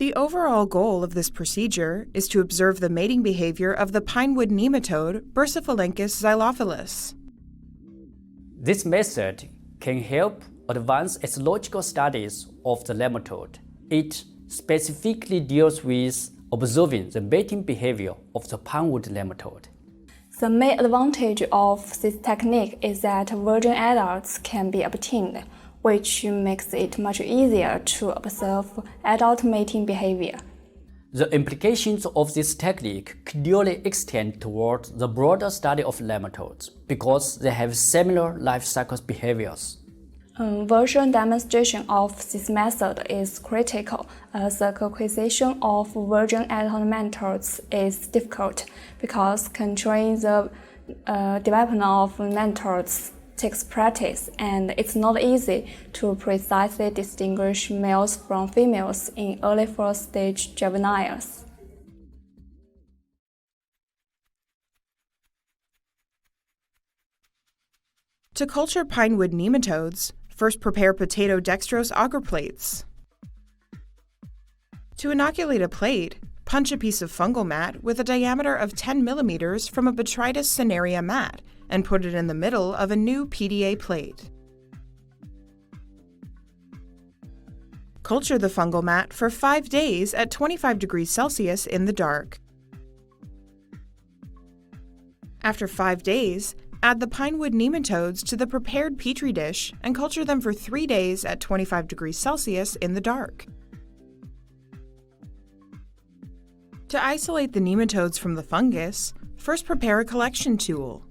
The overall goal of this procedure is to observe the mating behavior of the Pinewood Nematode Bursaphelenchus xylophilus. This method can help advance ethological studies of the nematode. It specifically deals with observing the mating behavior of the pinewood nematode. The main advantage of this technique is that virgin adults can be obtained, which makes it much easier to observe adult mating behavior. The implications of this technique clearly extend toward the broader study of nematodes because they have similar life cycle behaviors. Visual demonstration of this method is critical as the acquisition of virgin adult nematodes is difficult because controlling the development of nematodes takes practice, and it's not easy to precisely distinguish males from females in early first stage juveniles. To culture pinewood nematodes, first prepare potato dextrose agar plates. To inoculate a plate, punch a piece of fungal mat with a diameter of 10 millimeters from a Botrytis cinerea mat and put it in the middle of a new PDA plate. Culture the fungal mat for 5 days at 25 degrees Celsius in the dark. After 5 days, add the pinewood nematodes to the prepared petri dish and culture them for 3 days at 25 degrees Celsius in the dark. To isolate the nematodes from the fungus, first prepare a collection tool.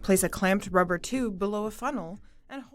Place a clamped rubber tube below a funnel and hold